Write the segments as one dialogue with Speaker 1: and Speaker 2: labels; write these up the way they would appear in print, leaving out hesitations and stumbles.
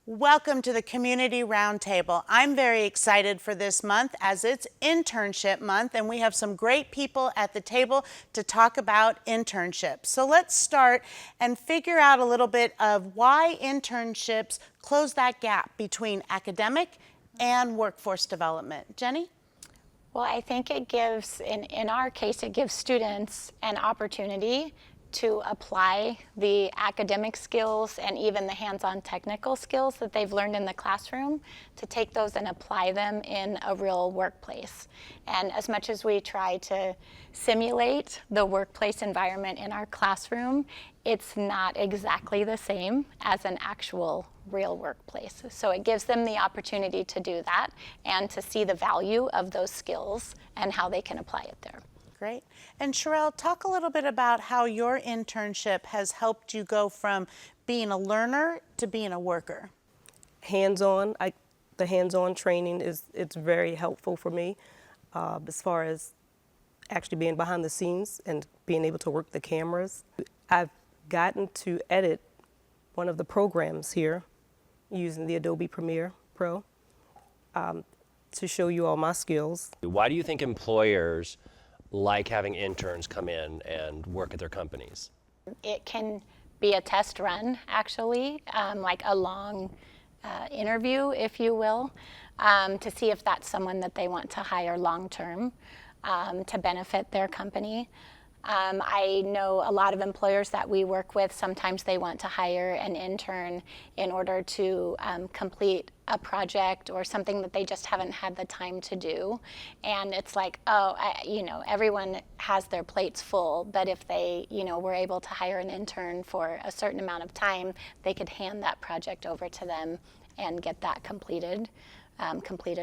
Speaker 1: Welcome to the Community Roundtable. I'm very excited for this month as it's Internship Month, and we have some great people at the table to talk about internships. So let's start and figure out a little bit of why internships close that gap between academic and workforce development. Jenni?
Speaker 2: Well, I think it gives, in our case, it gives students an opportunity to apply the academic skills and even the hands-on technical skills that they've learned in the classroom, to take those and apply them in a real workplace. And as much as we try to simulate the workplace environment in our classroom, it's not exactly the same as an actual real workplace. So it gives them the opportunity to do that and to see the value of those skills and how they can apply it there.
Speaker 1: Great. And Sherrell, talk a little bit about how your internship has helped you go from being a learner to being a worker.
Speaker 3: Hands-on, the hands-on training it's very helpful for me as far as actually being behind the scenes and being able to work the cameras. I've gotten to edit one of the programs here using the Adobe Premiere Pro to show you all my skills.
Speaker 4: Why do you think employers like having interns come in and work at their companies?
Speaker 2: It can be a test run, actually, like a long interview, if you will, to see if that's someone that they want to hire long-term to benefit their company. I know a lot of employers that we work with, sometimes they want to hire an intern in order to complete a project or something that they just haven't had the time to do. And it's like, everyone has their plates full, but if they, were able to hire an intern for a certain amount of time, they could hand that project over to them and get that completed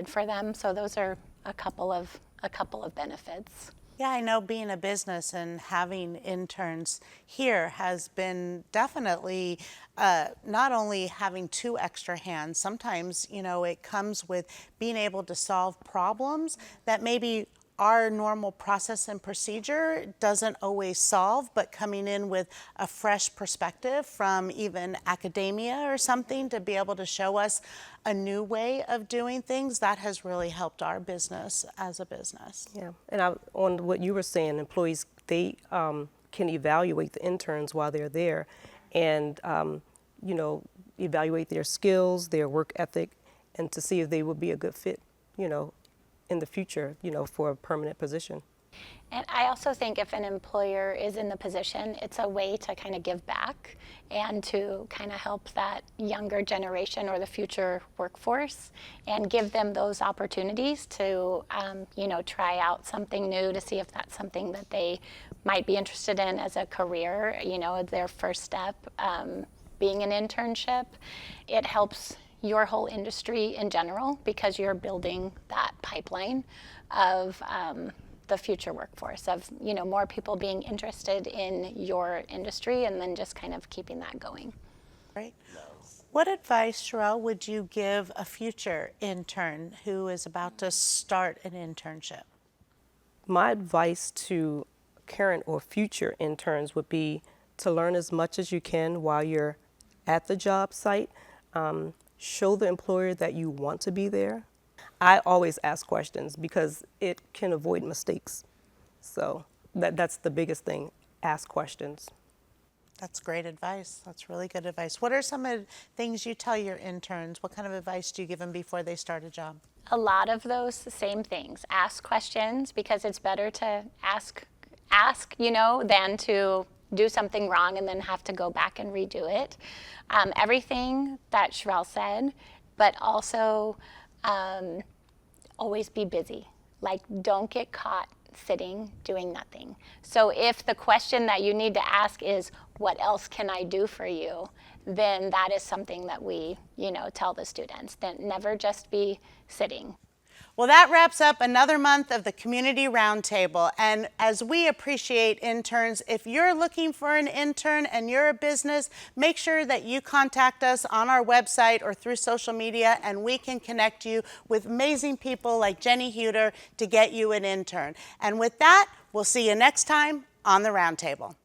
Speaker 2: for them. So those are a couple of benefits.
Speaker 1: Yeah, I know being a business and having interns here has been definitely not only having two extra hands. Sometimes, it comes with being able to solve problems that maybe our normal process and procedure doesn't always solve, but coming in with a fresh perspective from even academia or something to be able to show us a new way of doing things, that has really helped our business as a business.
Speaker 3: Yeah, and on what you were saying, employees, they can evaluate the interns while they're there and, evaluate their skills, their work ethic, and to see if they would be a good fit, in the future, for a permanent position.
Speaker 2: And I also think if an employer is in the position, it's a way to kind of give back and to kind of help that younger generation or the future workforce and give them those opportunities to, try out something new to see if that's something that they might be interested in as a career, their first step being an internship. It helps your whole industry in general because you're building that pipeline of the future workforce, of more people being interested in your industry and then just kind of keeping that going.
Speaker 1: Right. What advice, Sherrell, would you give a future intern who is about to start an internship?
Speaker 3: My advice to current or future interns would be to learn as much as you can while you're at the job site. Show the employer that you want to be there. I always ask questions because it can avoid mistakes. So that's the biggest thing, ask questions.
Speaker 1: That's great advice. That's really good advice. What are some of the things you tell your interns? What kind of advice do you give them before they start a job?
Speaker 2: A lot of those same things. Ask questions because it's better to ask, than to do something wrong and then have to go back and redo it. Everything that Sherrell said, but also always be busy. Like, don't get caught sitting doing nothing. So if the question that you need to ask is, what else can I do for you? Then that is something that we, tell the students, that never just be sitting.
Speaker 1: Well, that wraps up another month of the Community Roundtable. And as we appreciate interns, if you're looking for an intern and you're a business, make sure that you contact us on our website or through social media, and we can connect you with amazing people like Jenni Huter to get you an intern. And with that, we'll see you next time on the Roundtable.